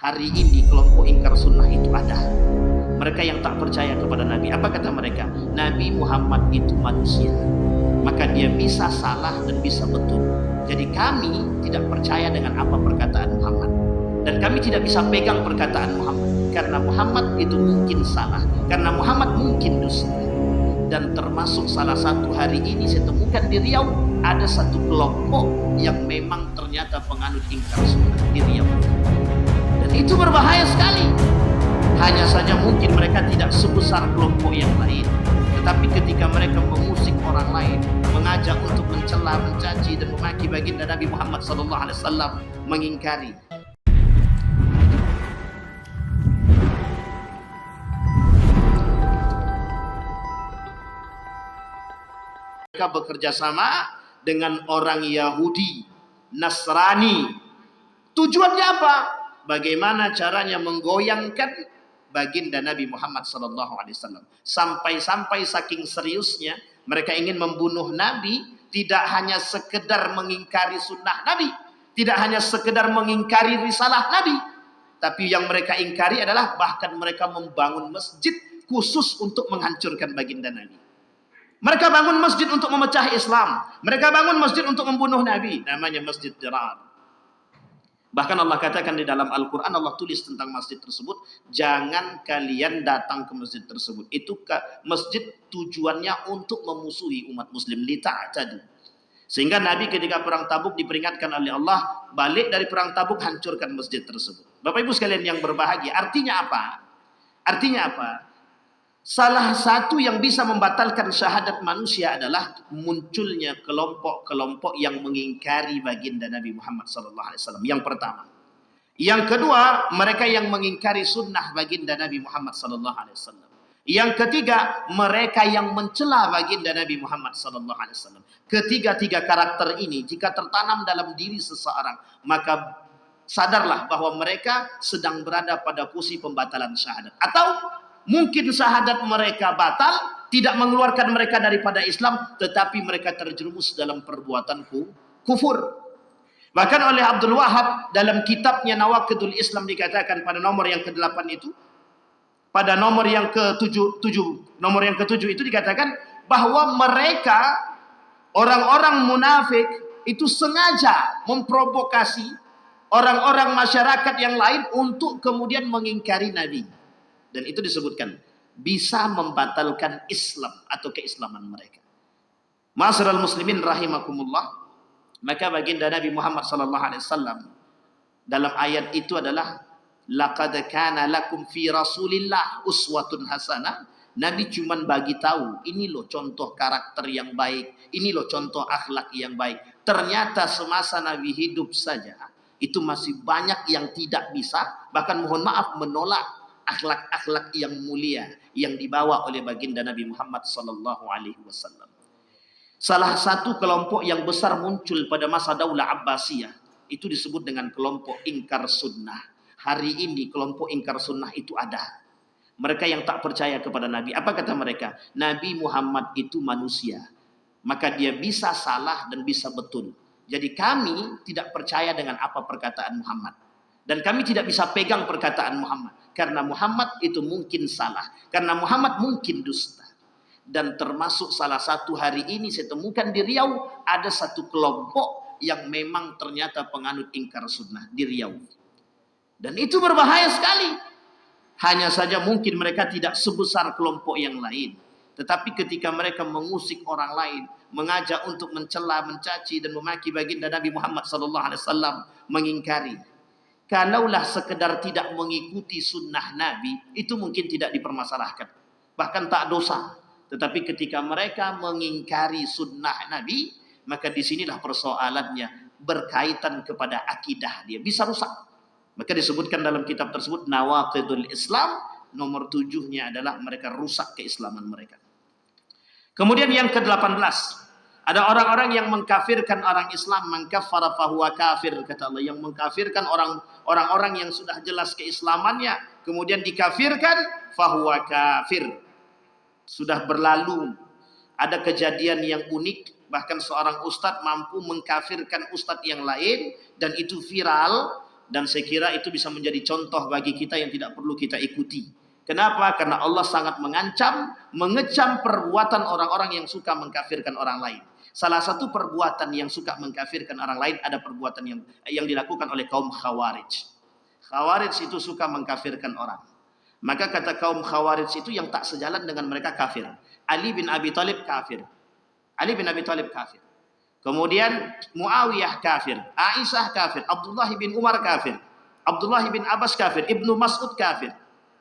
hari ini kelompok ingkar sunnah itu ada. Mereka yang tak percaya kepada Nabi. Apa kata mereka? Nabi Muhammad itu manusia, maka dia bisa salah dan bisa betul. Jadi kami tidak percaya dengan apa perkataan Muhammad, dan kami tidak bisa pegang perkataan Muhammad, karena Muhammad itu mungkin salah, karena Muhammad mungkin dusta. Dan termasuk salah satu hari ini saya temukan di Riau, ada satu kelompok yang memang ternyata penganut ingkar sunnah di Riau, dan itu berbahaya sekali. Hanya saja mungkin mereka tidak sebesar kelompok yang lain, tetapi ketika mereka mengusik orang lain, mengajak untuk mencela, mencaci dan memaki baginda Nabi Muhammad SAW, mengingkari. Mereka bekerja sama dengan orang Yahudi, Nasrani. Tujuannya apa? Bagaimana caranya menggoyangkan baginda Nabi Muhammad SAW. Sampai-sampai saking seriusnya mereka ingin membunuh Nabi, tidak hanya sekedar mengingkari sunnah Nabi, tidak hanya sekedar mengingkari risalah Nabi, tapi yang mereka ingkari adalah bahkan mereka membangun masjid khusus untuk menghancurkan baginda Nabi. Mereka bangun masjid untuk memecah Islam, mereka bangun masjid untuk membunuh Nabi, namanya Masjid Dirar. Bahkan Allah katakan di dalam Al-Quran, Allah tulis tentang masjid tersebut, jangan kalian datang ke masjid tersebut. Itu masjid tujuannya untuk memusuhi umat muslim, lita'tadu. Sehingga Nabi ketika perang Tabuk diperingatkan oleh Allah, balik dari perang Tabuk, hancurkan masjid tersebut. Bapak Ibu sekalian yang berbahagia, artinya apa? Artinya apa? Salah satu yang bisa membatalkan syahadat manusia adalah munculnya kelompok-kelompok yang mengingkari baginda Nabi Muhammad SAW. Yang pertama. Yang kedua, mereka yang mengingkari sunnah baginda Nabi Muhammad SAW. Yang ketiga, mereka yang mencela baginda Nabi Muhammad SAW. Ketiga-tiga karakter ini jika tertanam dalam diri seseorang, maka sadarlah bahwa mereka sedang berada pada posisi pembatalan syahadat. Atau mungkin syahadat mereka batal, tidak mengeluarkan mereka daripada Islam, tetapi mereka terjerumus dalam perbuatan kufur. Bahkan oleh Abdul Wahab dalam kitabnya Nawaqidul Islam dikatakan pada nomor yang ke-8 itu, pada nomor yang ke-7 itu dikatakan bahwa mereka orang-orang munafik itu sengaja memprovokasi orang-orang masyarakat yang lain untuk kemudian mengingkari Nabi. Dan itu disebutkan bisa membatalkan Islam atau keislaman mereka. Ma'asyiral muslimin rahimakumullah. Maka baginda Nabi Muhammad SAW dalam ayat itu adalah laqad kana lakum fi Rasulillah uswatun hasanah. Nabi cuman bagi tahu, ini loh contoh karakter yang baik, ini loh contoh akhlak yang baik. Ternyata semasa Nabi hidup saja itu masih banyak yang tidak bisa, bahkan mohon maaf menolak akhlak-akhlak yang mulia yang dibawa oleh baginda Nabi Muhammad SAW. Salah satu kelompok yang besar muncul pada masa Daulah Abbasiyah itu disebut dengan kelompok ingkar sunnah. Hari ini kelompok ingkar sunnah itu ada. Mereka yang tak percaya kepada Nabi. Apa kata mereka? Nabi Muhammad itu manusia, maka dia bisa salah dan bisa betul. Jadi kami tidak percaya dengan apa perkataan Muhammad, dan kami tidak bisa pegang perkataan Muhammad, karena Muhammad itu mungkin salah, karena Muhammad mungkin dusta. Dan termasuk salah satu hari ini saya temukan di Riau, ada satu kelompok yang memang ternyata penganut ingkar sunnah di Riau. Dan itu berbahaya sekali. Hanya saja mungkin mereka tidak sebesar kelompok yang lain, tetapi ketika mereka mengusik orang lain, mengajak untuk mencela, mencaci dan memaki baginda Nabi Muhammad SAW, mengingkari. Kalaulah sekedar tidak mengikuti sunnah Nabi, itu mungkin tidak dipermasalahkan, bahkan tak dosa. Tetapi ketika mereka mengingkari sunnah Nabi, maka disinilah persoalannya berkaitan kepada akidah, dia bisa rusak. Maka disebutkan dalam kitab tersebut Nawaqidul Islam, nomor 7-nya adalah mereka rusak keislaman mereka. Kemudian yang ke-18, ada orang-orang yang mengkafirkan orang Islam, man kaffara fahuwa kafir, kata Allah, yang mengkafirkan orang-orang yang sudah jelas keislamannya, kemudian dikafirkan, fahuwa kafir. Sudah berlalu. Ada kejadian yang unik, bahkan seorang ustadz mampu mengkafirkan ustadz yang lain, dan itu viral. Dan saya kira itu bisa menjadi contoh bagi kita yang tidak perlu kita ikuti. Kenapa? Karena Allah sangat mengancam, mengecam perbuatan orang-orang yang suka mengkafirkan orang lain. Salah satu perbuatan yang suka mengkafirkan orang lain ada perbuatan yang dilakukan oleh kaum Khawarij. Khawarij itu suka mengkafirkan orang. Maka kata kaum Khawarij itu yang tak sejalan dengan mereka kafir. Ali bin Abi Thalib kafir. Ali bin Abi Thalib kafir. Kemudian Muawiyah kafir, Aisyah kafir, Abdullah bin Umar kafir, Abdullah bin Abbas kafir, Ibnu Mas'ud kafir,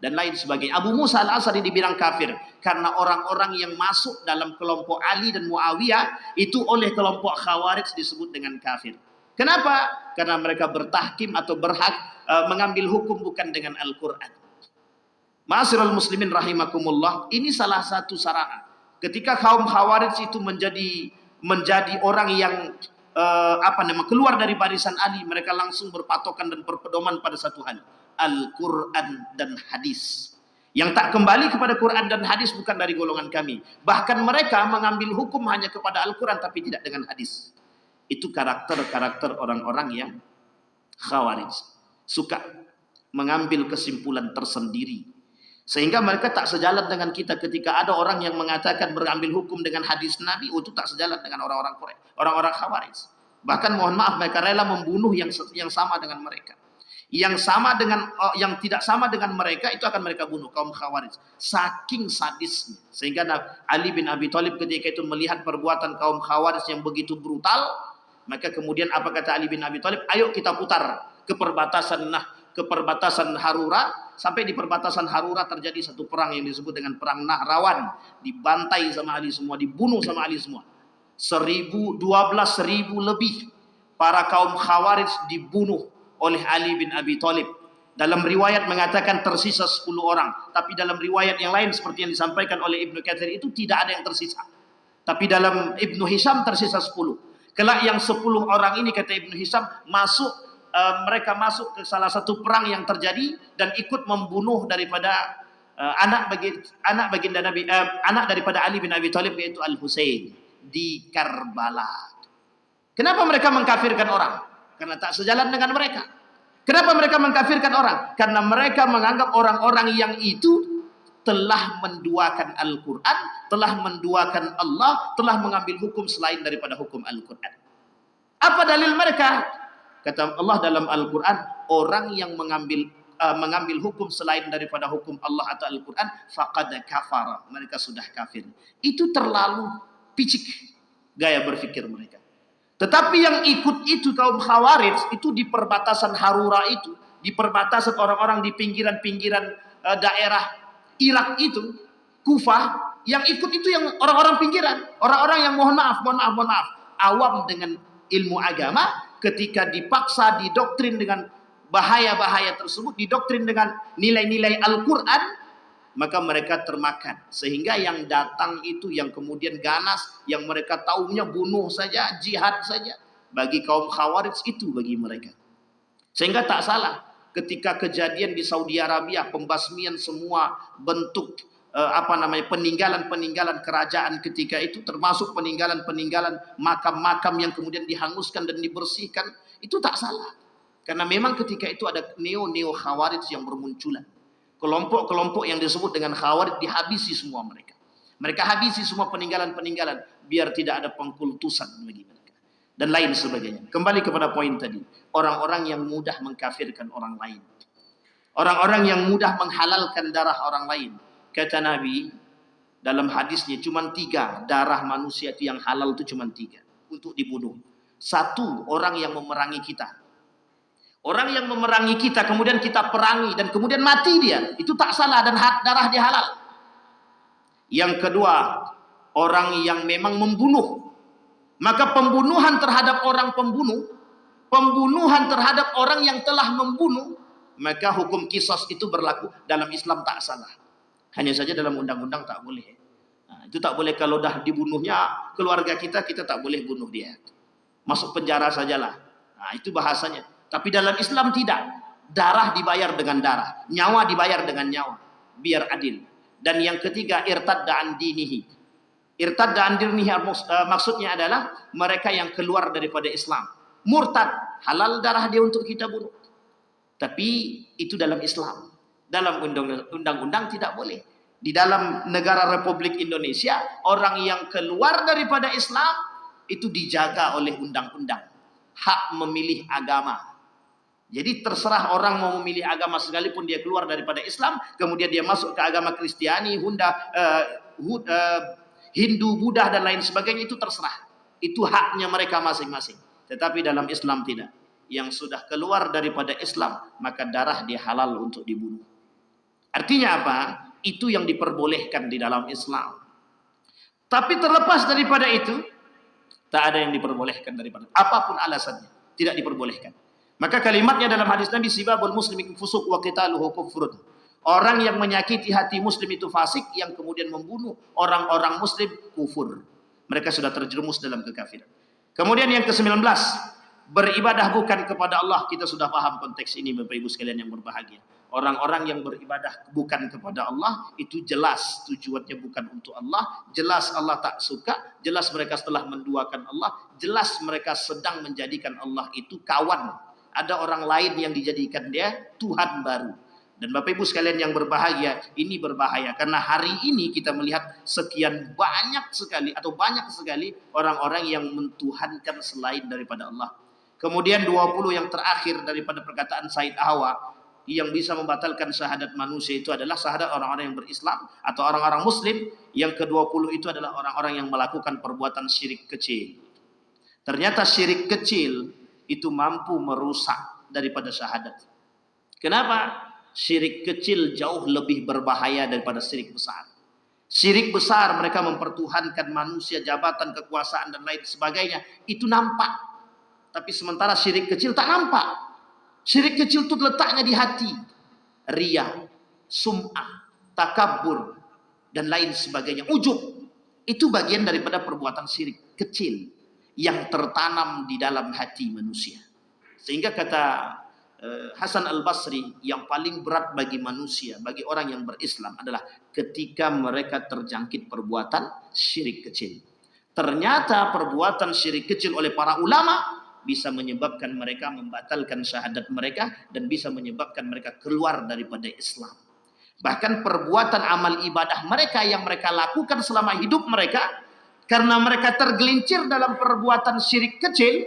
dan lain sebagainya. Abu Musa al-Asy'ari dibilang kafir karena orang-orang yang masuk dalam kelompok Ali dan Muawiyah itu oleh kelompok Khawarij disebut dengan kafir. Kenapa? Karena mereka bertahkim atau berhak mengambil hukum bukan dengan Al-Quran. Ma'asyiral muslimin rahimakumullah, ini salah satu sarana. Ketika kaum Khawarij itu menjadi orang yang keluar dari barisan Ali, mereka langsung berpatokan dan berpedoman pada satu hal, Al-Quran dan hadis. Yang tak kembali kepada Quran dan hadis bukan dari golongan kami. Bahkan mereka mengambil hukum hanya kepada Al-Quran tapi tidak dengan hadis. Itu karakter-karakter orang-orang yang Khawarij, suka mengambil kesimpulan tersendiri. Sehingga mereka tak sejalan dengan kita ketika ada orang yang mengatakan berambil hukum dengan hadis Nabi, itu tak sejalan dengan orang-orang Khawarij. Bahkan mohon maaf, mereka rela membunuh yang sama dengan mereka. Yang tidak sama dengan mereka itu akan mereka bunuh, kaum Khawarij. Saking sadisnya. Sehingga Ali bin Abi Thalib ketika itu melihat perbuatan kaum Khawarij yang begitu brutal, maka kemudian apa kata Ali bin Abi Thalib? Ayo kita putar ke perbatasan Harura. Sampai di perbatasan Harura terjadi satu perang yang disebut dengan perang Nahrawan. Dibantai sama Ali semua, dibunuh sama Ali semua. 12.000 lebih para kaum Khawarij dibunuh oleh Ali bin Abi Thalib. Dalam riwayat mengatakan tersisa 10 orang. Tapi dalam riwayat yang lain seperti yang disampaikan oleh Ibnu Katsir itu tidak ada yang tersisa. Tapi dalam Ibnu Hisham tersisa 10. Kelak yang 10 orang ini kata Ibnu Hisham mereka masuk ke salah satu perang yang terjadi dan ikut membunuh daripada anak daripada Ali bin Abi Thalib, yaitu Al-Husain di Karbala. Kenapa mereka mengkafirkan orang? Karena tak sejalan dengan mereka. Kenapa mereka mengkafirkan orang? Karena mereka menganggap orang-orang yang itu telah menduakan Al-Quran, telah menduakan Allah, telah mengambil hukum selain daripada hukum Al-Quran. Apa dalil mereka? Kata Allah dalam Al-Quran, orang yang mengambil hukum selain daripada hukum Allah atau Al-Quran, faqad kafara, mereka sudah kafir. Itu terlalu picik gaya berpikir mereka. Tetapi yang ikut itu kaum Khawarij itu di perbatasan Harura itu, di perbatasan orang-orang di pinggiran-pinggiran daerah Irak itu, Kufah, yang ikut itu yang orang-orang pinggiran, orang-orang yang mohon maaf, awam dengan ilmu agama. Ketika dipaksa, didoktrin dengan bahaya-bahaya tersebut, didoktrin dengan nilai-nilai Al-Quran, maka mereka termakan. Sehingga yang datang itu yang kemudian ganas, yang mereka taunya bunuh saja, jihad saja. Bagi kaum Khawarij itu bagi mereka. Sehingga tak salah ketika kejadian di Saudi Arabia, pembasmian semua bentuk peninggalan-peninggalan kerajaan ketika itu, termasuk peninggalan-peninggalan makam-makam yang kemudian dihanguskan dan dibersihkan, itu tak salah. Karena memang ketika itu ada neo-neo Khawarij yang bermunculan. Kelompok-kelompok yang disebut dengan Khawarij dihabisi semua mereka. Mereka habisi semua peninggalan-peninggalan biar tidak ada pengkultusan bagi mereka. Dan lain sebagainya. Kembali kepada poin tadi. Orang-orang yang mudah mengkafirkan orang lain. Orang-orang yang mudah menghalalkan darah orang lain. Kata Nabi dalam hadisnya, cuma 3 darah manusia itu yang halal, itu cuma 3 untuk dibunuh. 1, orang yang memerangi kita. Orang yang memerangi kita kemudian kita perangi dan kemudian mati dia, itu tak salah dan darah dia halal. Yang kedua, orang yang memang membunuh. Maka pembunuhan terhadap orang pembunuhan terhadap orang yang telah membunuh, maka hukum qisas itu berlaku dalam Islam, tak salah. Hanya saja dalam undang-undang tak boleh. Nah, itu tak boleh kalau dah dibunuhnya keluarga kita tak boleh bunuh dia. Masuk penjara sajalah. Nah, itu bahasanya. Tapi dalam Islam tidak. Darah dibayar dengan darah. Nyawa dibayar dengan nyawa. Biar adil. Dan yang ketiga, irtadda an dinihi. Irtadda an dinihi maksudnya adalah mereka yang keluar daripada Islam. Murtad, halal darah dia untuk kita bunuh. Tapi itu dalam Islam. Dalam undang-undang tidak boleh. Di dalam negara Republik Indonesia, orang yang keluar daripada Islam itu dijaga oleh undang-undang. Hak memilih agama. Jadi terserah orang mau memilih agama sekalipun dia keluar daripada Islam, kemudian dia masuk ke agama Kristiani, Hindu, Buddha dan lain sebagainya, itu terserah. Itu haknya mereka masing-masing. Tetapi dalam Islam tidak. Yang sudah keluar daripada Islam, maka darah dia halal untuk dibunuh. Artinya apa? Itu yang diperbolehkan di dalam Islam. Tapi terlepas daripada itu, tak ada yang diperbolehkan daripada apapun alasannya, tidak diperbolehkan. Maka kalimatnya dalam hadis Nabi, sibabul muslimin fusuq wa qitaluhu kufrun. Orang yang menyakiti hati muslim itu fasik, yang kemudian membunuh orang-orang muslim kufur. Mereka sudah terjerumus dalam kekafiran. Kemudian yang ke-19, beribadah bukan kepada Allah. Kita sudah paham konteks ini Bapak Ibu sekalian yang berbahagia. Orang-orang yang beribadah bukan kepada Allah, itu jelas tujuannya bukan untuk Allah, jelas Allah tak suka, jelas mereka setelah menduakan Allah, jelas mereka sedang menjadikan Allah itu kawan. Ada orang lain yang dijadikan dia Tuhan baru. Dan Bapak Ibu sekalian yang berbahagia, ini berbahaya. Karena hari ini kita melihat sekian banyak sekali orang-orang yang mentuhankan selain daripada Allah. Kemudian 20 yang terakhir daripada perkataan Said Ahwa, yang bisa membatalkan syahadat manusia itu adalah syahadat orang-orang yang berislam atau orang-orang muslim. Yang ke-20 itu adalah orang-orang yang melakukan perbuatan syirik kecil. Ternyata syirik kecil itu mampu merusak daripada syahadat. Kenapa? Syirik kecil jauh lebih berbahaya daripada syirik besar. Syirik besar mereka mempertuhankan manusia, jabatan, kekuasaan dan lain sebagainya. Itu nampak. Tapi sementara syirik kecil tak nampak. Syirik kecil itu letaknya di hati. Riya, sum'ah, takabur, dan lain sebagainya. Ujub. Itu bagian daripada perbuatan syirik kecil yang tertanam di dalam hati manusia. Sehingga kata Hasan Al-Basri, yang paling berat bagi manusia, bagi orang yang berislam adalah ketika mereka terjangkit perbuatan syirik kecil. Ternyata perbuatan syirik kecil oleh para ulama bisa menyebabkan mereka membatalkan syahadat mereka dan bisa menyebabkan mereka keluar daripada Islam. Bahkan perbuatan amal ibadah mereka yang mereka lakukan selama hidup mereka, karena mereka tergelincir dalam perbuatan syirik kecil,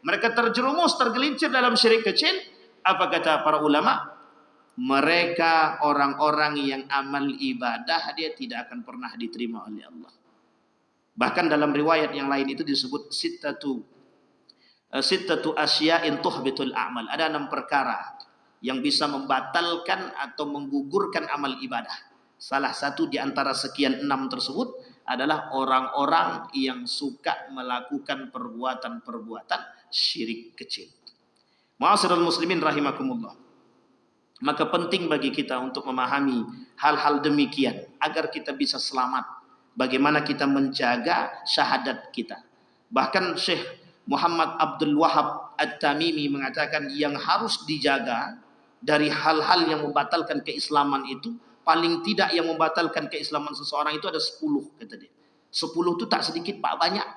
mereka terjerumus, tergelincir dalam syirik kecil. Apa kata para ulama? Mereka orang-orang yang amal ibadah dia tidak akan pernah diterima oleh Allah. Bahkan dalam riwayat yang lain itu disebut sittatu asya'in tuhbitul a'mal. Ada 6 perkara yang bisa membatalkan atau menggugurkan amal ibadah. Salah satu di antara sekian 6 tersebut adalah orang-orang yang suka melakukan perbuatan-perbuatan syirik kecil. Ma'asyiral muslimin rahimakumullah. Maka penting bagi kita untuk memahami hal-hal demikian agar kita bisa selamat. Bagaimana kita menjaga syahadat kita. Bahkan Syekh Muhammad Abdul Wahab At-Tamimi mengatakan yang harus dijaga dari hal-hal yang membatalkan keislaman itu, paling tidak yang membatalkan keislaman seseorang itu ada 10, kata dia. 10 itu tak sedikit Pak, banyak.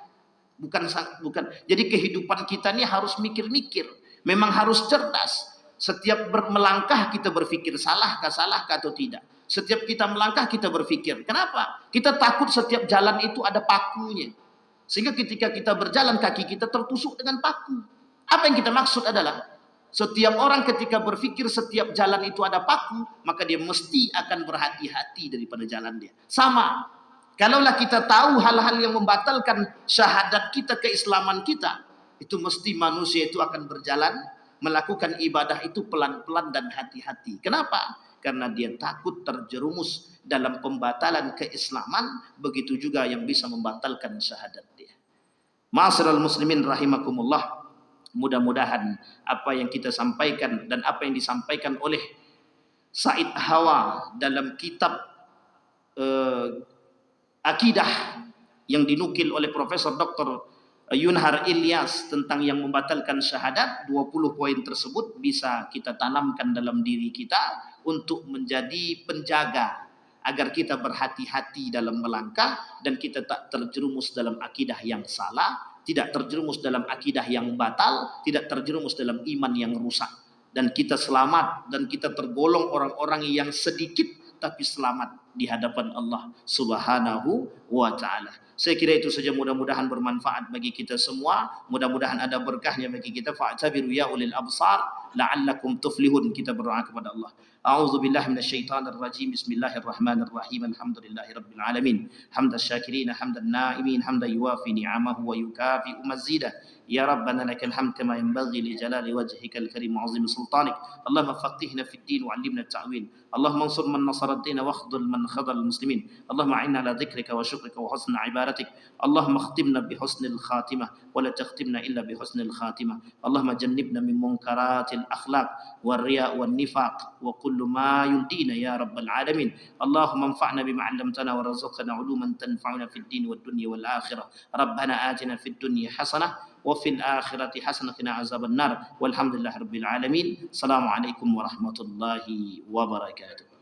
Bukan. Jadi kehidupan kita ini harus mikir-mikir. Memang harus cerdas. Setiap melangkah kita berpikir salahkah atau tidak. Setiap kita melangkah kita berpikir. Kenapa? Kita takut setiap jalan itu ada pakunya. Sehingga ketika kita berjalan kaki kita tertusuk dengan paku. Apa yang kita maksud adalah setiap orang ketika berpikir setiap jalan itu ada paku, maka dia mesti akan berhati-hati daripada jalan dia. Sama. Kalaulah kita tahu hal-hal yang membatalkan syahadat kita, keislaman kita, itu mesti manusia itu akan berjalan melakukan ibadah itu pelan-pelan dan hati-hati. Kenapa? Karena dia takut terjerumus dalam pembatalan keislaman, begitu juga yang bisa membatalkan syahadat dia. Ma'asyiral muslimin rahimakumullah, mudah-mudahan apa yang kita sampaikan dan apa yang disampaikan oleh Said Hawa dalam kitab Akidah yang dinukil oleh Profesor Dr. Yunhar Ilyas tentang yang membatalkan syahadat, 20 poin tersebut bisa kita tanamkan dalam diri kita untuk menjadi penjaga agar kita berhati-hati dalam melangkah dan kita tak terjerumus dalam akidah yang salah, tidak terjerumus dalam akidah yang batal, tidak terjerumus dalam iman yang rusak. dan kita selamat dan kita tergolong orang-orang yang sedikit tapi selamat di hadapan Allah Subhanahu wa taala. Saya kira itu saja, mudah-mudahan bermanfaat bagi kita semua. Mudah-mudahan ada berkahnya bagi kita. Fa'tabiru ya ulil absar la'allakum tuflihun. Kita berdoa kepada Allah. A'udzu billahi minasyaitonir rajim. Bismillahirrahmanirrahim. Alhamdulillahirabbil alamin. Hamdan syakirin, hamdan na'imin, hamdan yuwafi ni'amahu wa yukafi'u mazidah. يا ربنا لك الحمد كما ينبغي لجلال وجهك الكريم وعظيم سلطانك. اللهم فقهنا في الدين وعلمنا التأويل. اللهم انصر من نصر الدين واخذل من خذل المسلمين. اللهم أعنا على ذكرك وشكرك وحسن عبادتك. اللهم اختمنا بحسن الخاتمة ولا تختمنا إلا بحسن الخاتمة. اللهم جنبنا من منكرات الأخلاق والرياء والنفاق وكل ما يؤذينا يا رب العالمين. اللهم انفعنا بما علمتنا وارزقنا علوما تنفعنا في الدين والدنيا والآخرة. ربنا آتنا في الدنيا حسنة وفي الآخرة حسنة وقنا عذاب النار والحمد لله رب العالمين. السلام عليكم ورحمة الله وبركاته.